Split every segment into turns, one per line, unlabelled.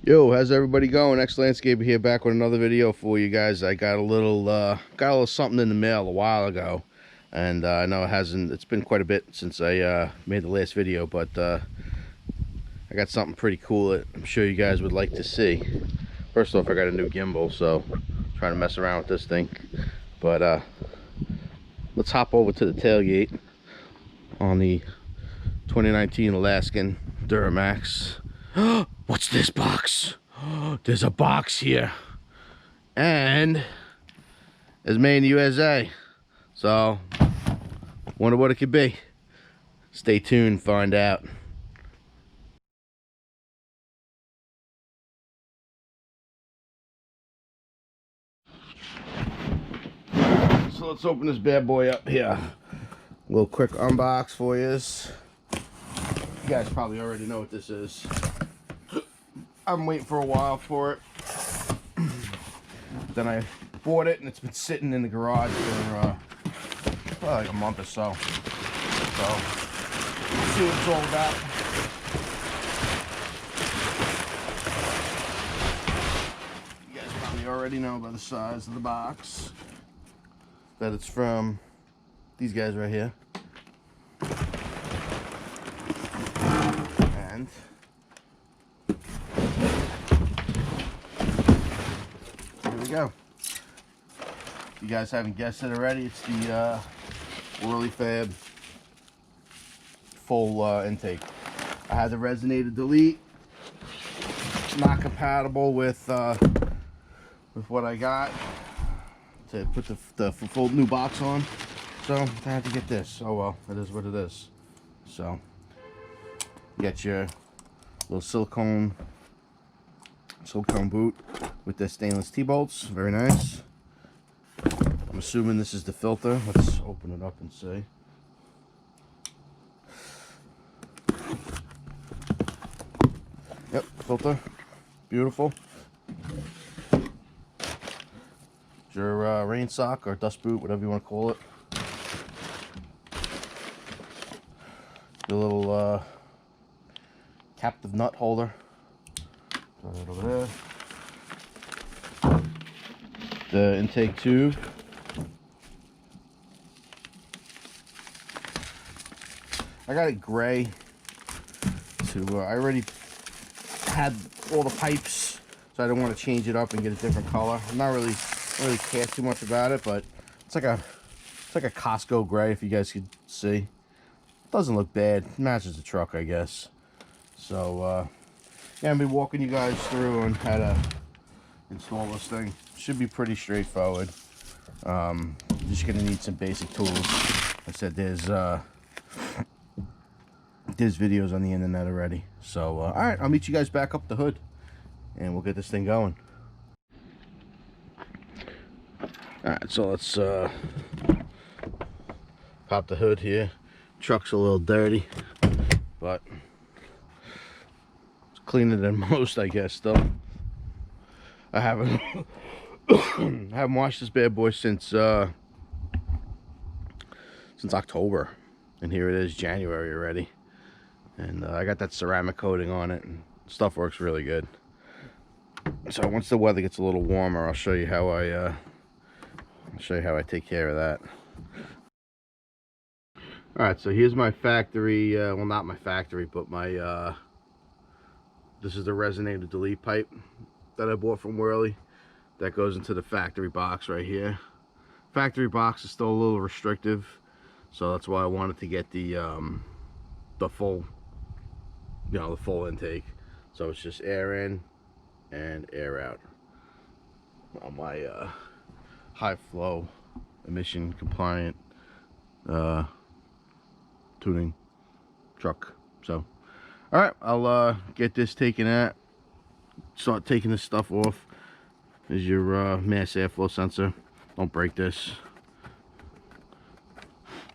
Yo, how's everybody going? X Landscaper here, back with another video for you guys. I got a little something in the mail a while ago, and I know it's been quite a bit since I made the last video, but I got something pretty cool that I'm sure you guys would like to see. First off, I got a new gimbal, so I'm trying to mess around with this thing. But let's hop over to the tailgate on the 2019 Alaskan Duramax. What's this box? There's a box here, and it's made in the USA. So, wonder what it could be. Stay tuned, find out. So let's open this bad boy up here. A little quick unbox for you. You guys probably already know what this is. I'm waiting for a while for it. Then I bought it, and it's been sitting in the garage for probably like a month or so. So, let's see what it's all about. You guys probably already know by the size of the box that it's from these guys right here. And here we go. If you guys haven't guessed it already, it's the WHERLI FAB full intake. I had the resonator delete, not compatible with what I got to put the full new box on, so I had to get this. Oh well, it is what it is. So you get your little silicone boot with the stainless T-bolts. Very nice. I'm assuming this is the filter. Let's open it up and see. Yep, filter. Beautiful. Your rain sock or dust boot, whatever you want to call it. Your little captive nut holder. Throw that over there. The intake tube. I got it gray. I already had all the pipes, so I don't want to change it up and get a different color. I'm not really care too much about it, but it's like a Costco gray, if you guys could see. It doesn't look bad. It matches the truck, I guess. So yeah, I'll be walking you guys through on how to install this thing. Should be pretty straightforward. Just gonna need some basic tools. Like I said, there's videos on the internet already. So all right, I'll meet you guys back up the hood, and we'll get this thing going. Alright, so let's pop the hood here. Truck's a little dirty, but it's cleaner than most, I guess, though. I haven't washed this bad boy since October, and here it is, January already. And I got that ceramic coating on it, and stuff works really good. So once the weather gets a little warmer, I'll show you how I take care of that. Alright, so here's my factory, well, not my factory, but my, this is the resonator delete pipe that I bought from WHERLI. That goes into the factory box right here. Factory box is still a little restrictive, so that's why I wanted to get the full, the full intake. So it's just air in and air out on my high flow, emission compliant tuning truck. So all right, I'll get this taken out, start taking this stuff off. There's your mass airflow sensor. Don't break this.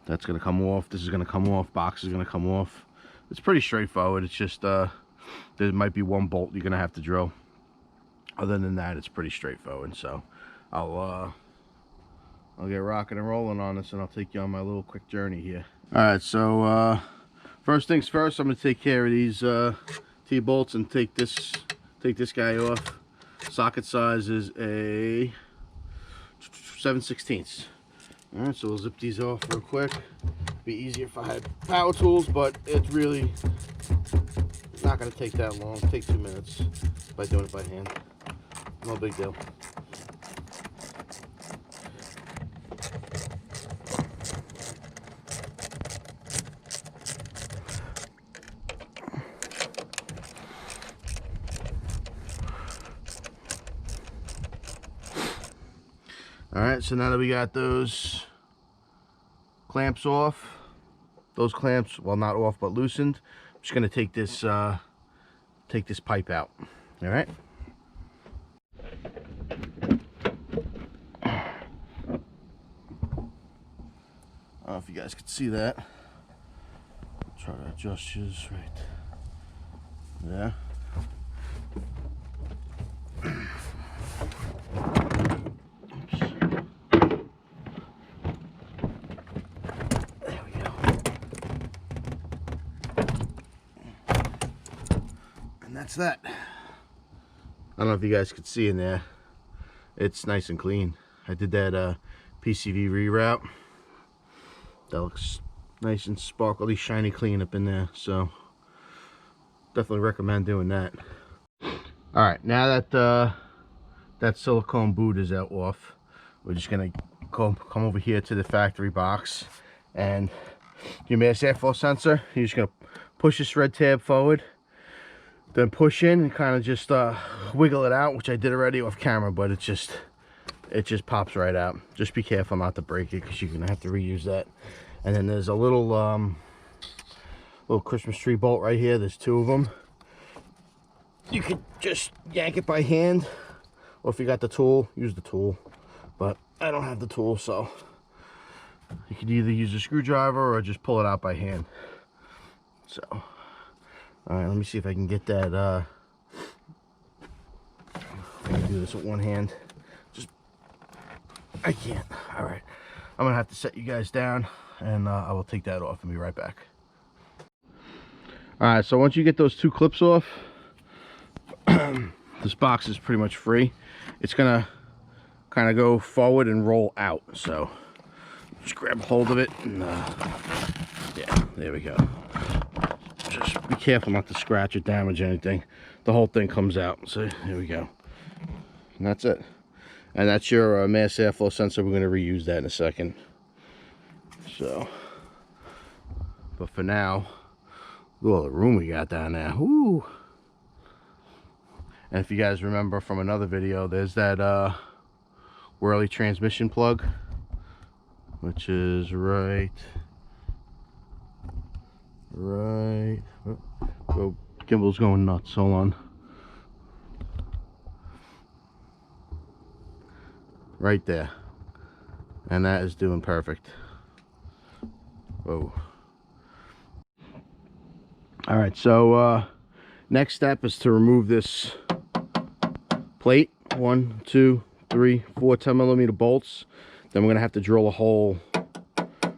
That's gonna come off. This is gonna come off. Box is gonna come off. It's pretty straightforward. It's just there might be one bolt you're gonna have to drill. Other than that, it's pretty straightforward. So I'll get rocking and rolling on this, and I'll take you on my little quick journey here. Alright, so first things first, I'm going to take care of these T-bolts and take this take this guy off. Socket size is a 7/16. All right, so we'll zip these off real quick. Be easier if I had power tools, but it's really not going to take that long. Take 2 minutes by doing it by hand. No big deal. All right, so now that we got those clamps off, those clamps, well, not off but loosened, I'm just gonna take this pipe out. All right. I don't know if you guys can see that. I'll try to adjust yours right there. That's that. I don't know if you guys could see in there. It's nice and clean. I did that PCV reroute. That looks nice and sparkly, shiny clean up in there. So definitely recommend doing that. All right, now that that silicone boot is out off, we're just gonna come over here to the factory box, and your mass airflow sensor, you're just gonna push this red tab forward, then push in and kind of just wiggle it out, which I did already off camera, but it just pops right out. Just be careful not to break it, because you're gonna have to reuse that. And then there's a little little Christmas tree bolt right here. There's 2 of them. You could just yank it by hand, or if you got the tool, use the tool. But I don't have the tool, so you could either use a screwdriver or just pull it out by hand. So all right, let me see if I can get that. I can do this with one hand. I can't. All right, I'm gonna have to set you guys down, and I will take that off and be right back. All right, so once you get those 2 clips off, this box is pretty much free. It's gonna kind of go forward and roll out. So just grab hold of it, and yeah, there we go. Just be careful not to scratch or damage anything. The whole thing comes out. So here we go. And that's it. And that's your mass airflow sensor. We're going to reuse that in a second. So, but for now, look at all the room we got down there. Woo! And if you guys remember from another video, there's that WHERLI transmission plug, which is right. Oh, gimbal's going nuts. Hold on. Right there. And that is doing perfect. Whoa. All right, so next step is to remove this plate. 1, 2, 3, 4 10mm bolts. Then we're gonna have to drill a hole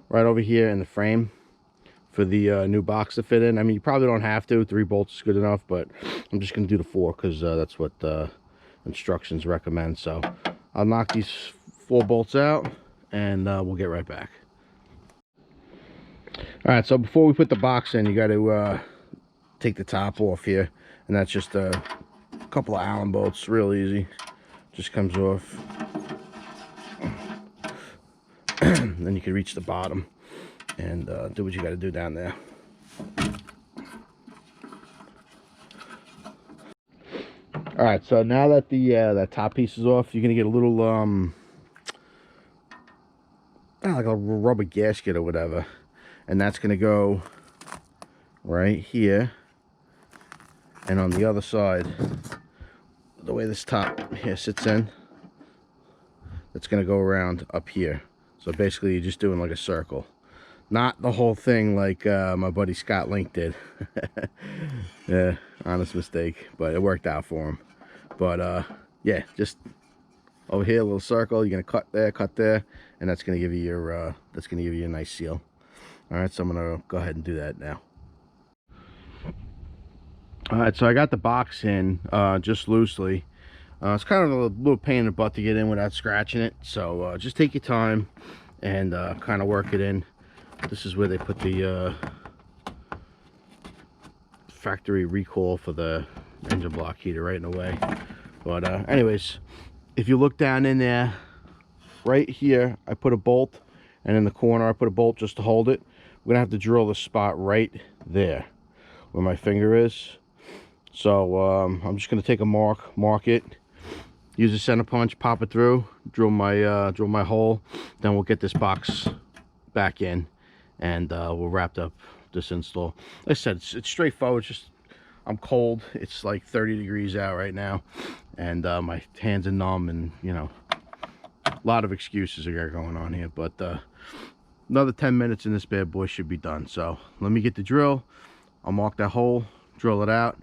right over here in the frame for the new box to fit in. I mean, you probably don't have to. 3 bolts is good enough, but I'm just gonna do the 4 because that's what the instructions recommend. So I'll knock these 4 bolts out, and we'll get right back. All right, so before we put the box in, you got to take the top off here, and that's just a couple of Allen bolts. Real easy, just comes off. Then you can reach the bottom and do what you got to do down there. All right, so now that the that top piece is off, you're gonna get a little like a rubber gasket or whatever, and that's gonna go right here. And on the other side, the way this top here sits in, it's gonna go around up here. So basically, you're just doing like a circle. Not the whole thing like my buddy Scott Link did. Yeah, honest mistake, but it worked out for him. But yeah, just over here, a little circle. You're gonna cut there, and that's gonna give you your a nice seal. All right, so I'm gonna go ahead and do that now. All right, so I got the box in just loosely. It's kind of a little pain in the butt to get in without scratching it, so just take your time and kind of work it in. This is where they put the factory recall for the engine block heater right in the way. But anyways, if you look down in there, right here, I put a bolt, and in the corner I put a bolt just to hold it. We're gonna have to drill the spot right there where my finger is. So I'm just gonna take a mark it, use a center punch, pop it through, drill my hole, then we'll get this box back in, and we'll wrap up this install. Like I said, it's straightforward. It's just, I'm cold. It's like 30 degrees out right now, and my hands are numb, and you know, a lot of excuses I got going on here. But another 10 minutes and this bad boy should be done. So let me get the drill. I'll mark that hole, drill it out,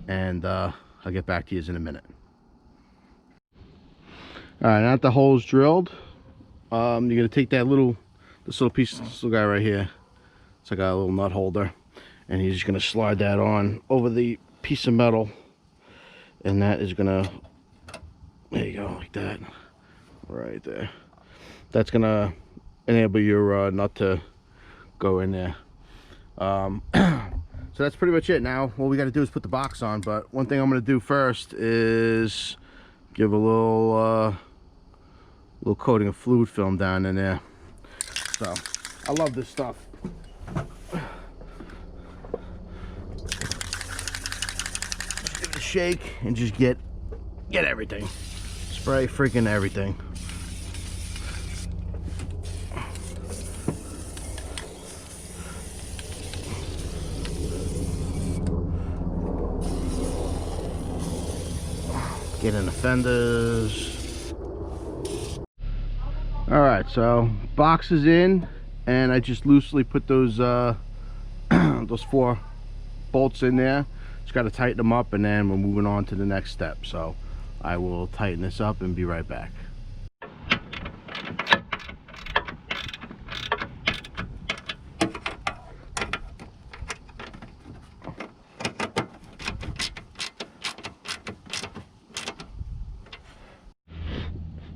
and I'll get back to you in a minute. All right, now that the hole's drilled, you're gonna take this little piece, this little guy right here. It's like a little nut holder, and you're just gonna slide that on over the piece of metal, and that is gonna, there you go, like that, right there. That's gonna enable your nut to go in there. So that's pretty much it. Now what we got to do is put the box on, but one thing I'm going to do first is give a little coating of fluid film down in there. So I love this stuff. Just give it a shake and just get everything, spray freaking everything. Get in the fenders. All right, so box is in, and I just loosely put those those 4 bolts in there. Just got to tighten them up, and then we're moving on to the next step. So I will tighten this up and be right back.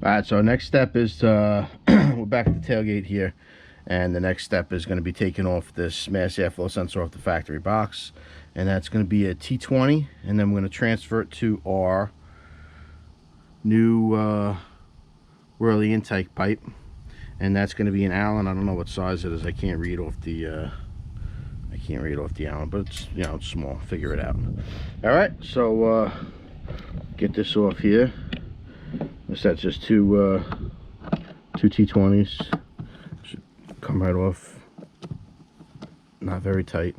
All right, so next step is we're back at the tailgate here, and the next step is going to be taking off this mass airflow sensor off the factory box, and that's going to be a T20, and then we're going to transfer it to our new WHERLI intake pipe, and that's going to be an Allen. I don't know what size it is. I can't read off the Allen, but it's, you know, it's small. Figure it out. All right, so get this off here. That's just two T20s. Should come right off. Not very tight.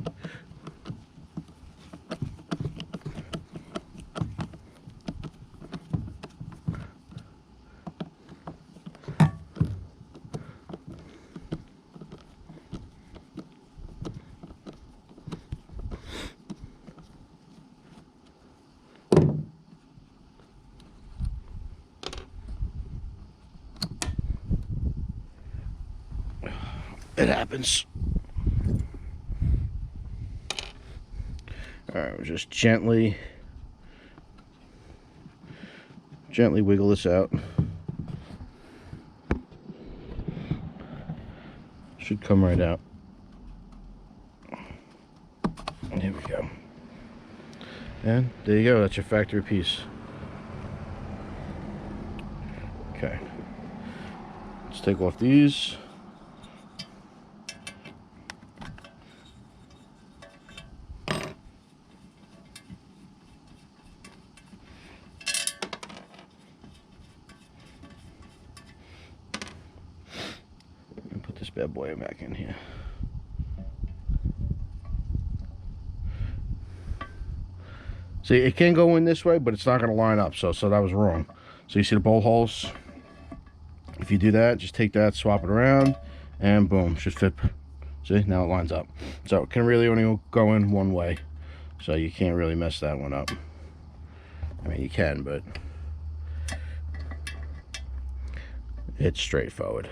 It happens. All right, we'll just gently wiggle this out. Should come right out. There we go. And there you go. That's your factory piece. Okay. Let's take off these. Bad boy back in here. See, it can go in this way, but it's not going to line up, so that was wrong. So you see the bolt holes? If you do that, just take that, swap it around, and boom, should fit. See, now it lines up. So it can really only go in one way, so you can't really mess that one up. I mean, you can, but it's straightforward.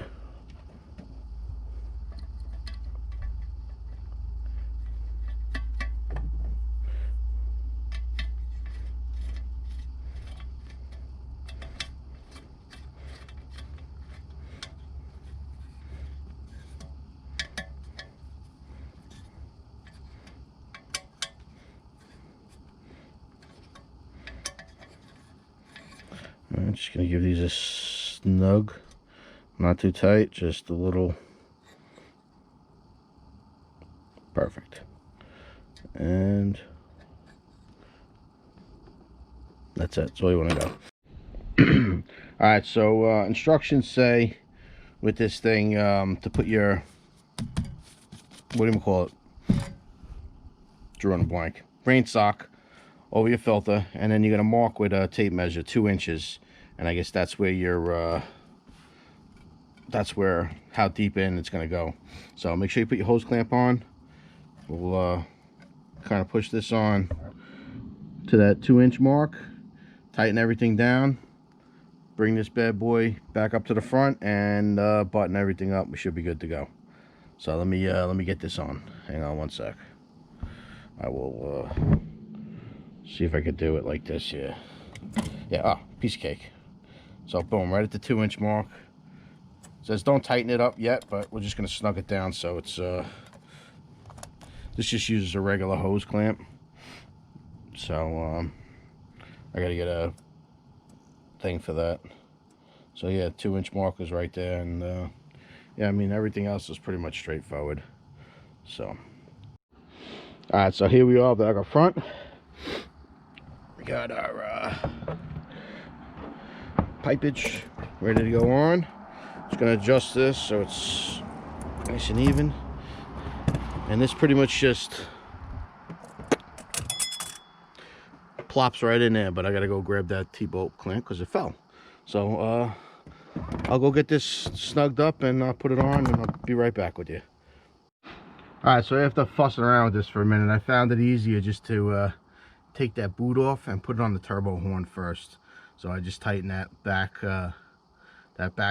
I'm just gonna give these a snug, not too tight, just a little. Perfect. And that's it. That's all you want to go. All right, so instructions say with this thing to put your, what do you call it? Drew on a blank. Brain sock over your filter, and then you're gonna mark with a tape measure 2 inches, and I guess that's where your how deep in it's gonna go. So make sure you put your hose clamp on. We'll kind of push this on to that 2-inch mark, tighten everything down, bring this bad boy back up to the front, and button everything up. We should be good to go. So let me get this on. Hang on one sec. I will see if I could do it like this. Yeah, piece of cake. So boom, right at the 2-inch mark. It says don't tighten it up yet, but we're just gonna snug it down so it's this just uses a regular hose clamp. So I gotta get a thing for that. So yeah, 2-inch mark is right there, and yeah, I mean everything else is pretty much straightforward. So alright, so here we are back up front. We got our pipage ready to go on. Just gonna adjust this so it's nice and even, and this pretty much just plops right in there, but I gotta go grab that T-bolt clamp because it fell. So I'll go get this snugged up and I'll put it on, and I'll be right back with you. Alright, so after fussing around with this for a minute, I found it easier just to take that boot off and put it on the turbo horn first. So I just tighten that back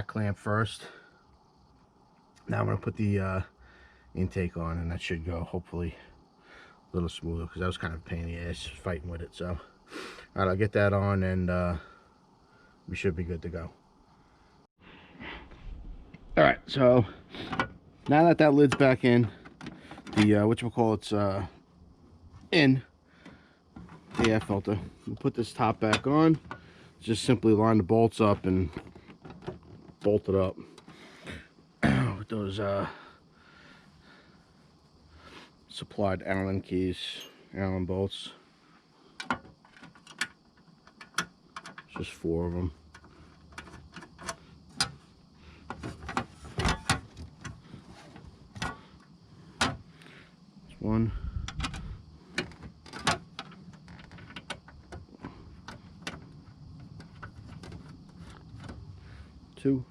clamp first. Now I'm going to put the intake on, and that should go hopefully a little smoother, because that was kind of a pain in the ass fighting with it. So alright, I'll get that on, and we should be good to go. Alright, so now that that lid's back in, the whatchamacallit's in the air filter, we'll put this top back on. Just simply line the bolts up and bolt it up with those supplied Allen keys, Allen bolts. Just 4 of them. One, 2,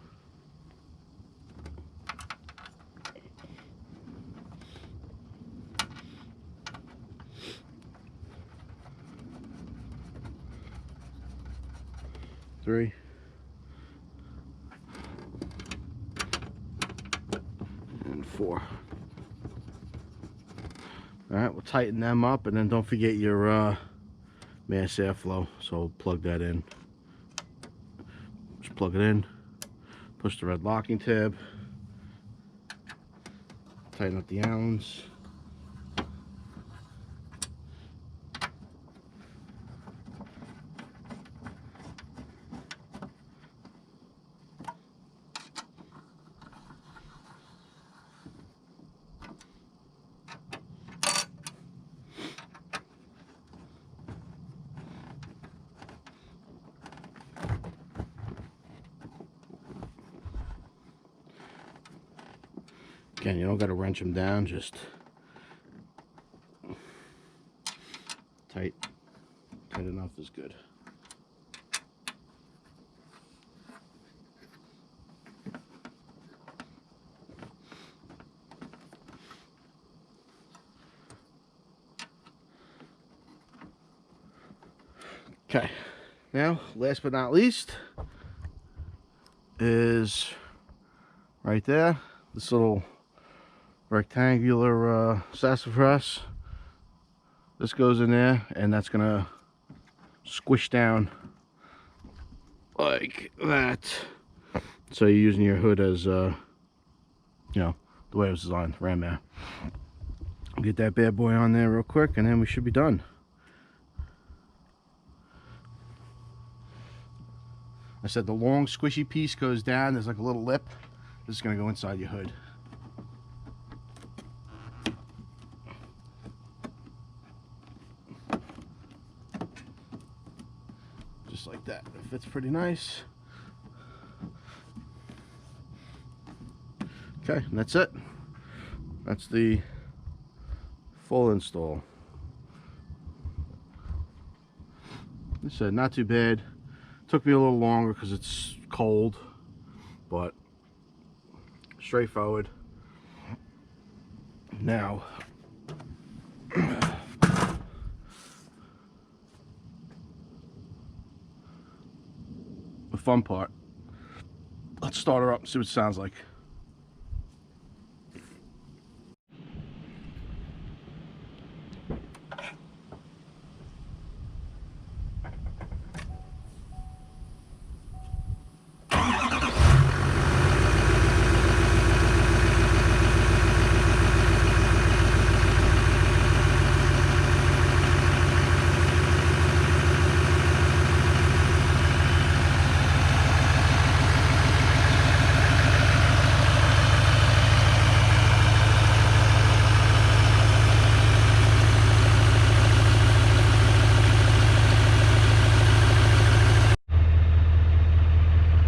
3, and 4. Alright, we'll tighten them up, and then don't forget your mass airflow. So plug that in. Just plug it in, push the red locking tab, tighten up the Allens. Again, you don't got to wrench them down, just tight enough is good. Okay, now last but not least is right there, this little rectangular sassafras. This goes in there, and that's gonna squish down like that. So you're using your hood as you know, the way it was designed, ram there. Get that bad boy on there real quick, and then we should be done. I said the long squishy piece goes down. There's like a little lip. This is going to go inside your hood. Just like that. It fits pretty nice. Okay, and that's it. That's the full install. Like I said, not too bad. Took me a little longer because it's cold, but straightforward. Now, the fun part. Let's start her up and see what it sounds like.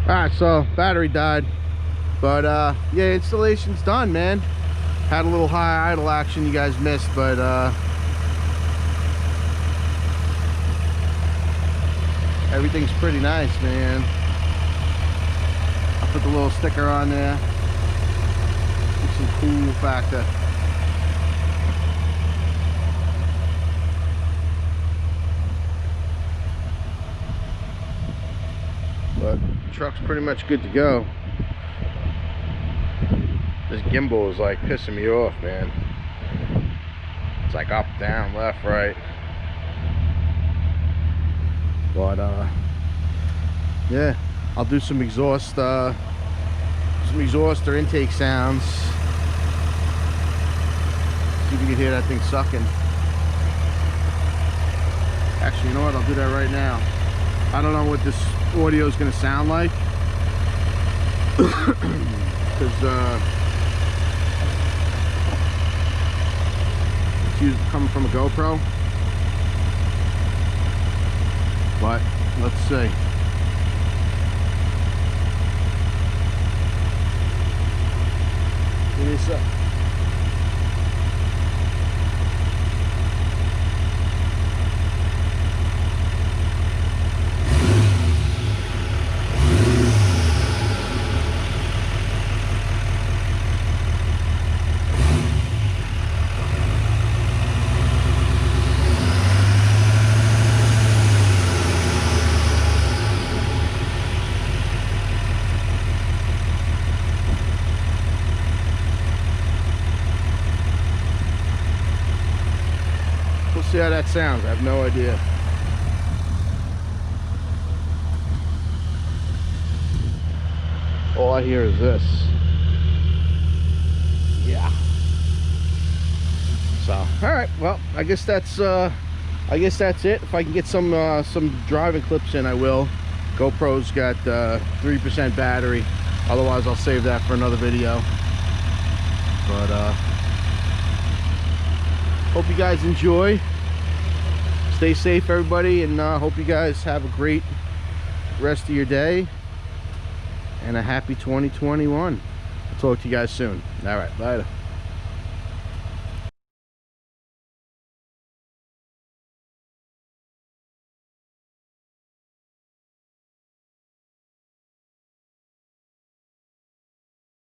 Alright, so battery died, but yeah, installation's done, man. Had a little high idle action you guys missed, but everything's pretty nice, man. I put the little sticker on there. It's some cool factor. But the truck's pretty much good to go. This gimbal is like pissing me off, man. It's like up, down, left, right. But yeah, I'll do some exhaust or intake sounds. See if you can hear that thing sucking. Actually, you know what? I'll do that right now. I don't know what this audio is going to sound like, because it's coming from a GoPro. But let's see. Give me a sec. See how that sounds. I have no idea. All I hear is this. Yeah. So, all right. Well, I guess that's it. If I can get some driving clips in, I will. GoPro's got 3% battery. Otherwise, I'll save that for another video. But hope you guys enjoy. Stay safe, everybody, and hope you guys have a great rest of your day and a happy 2021. I'll talk to you guys soon. All right, later.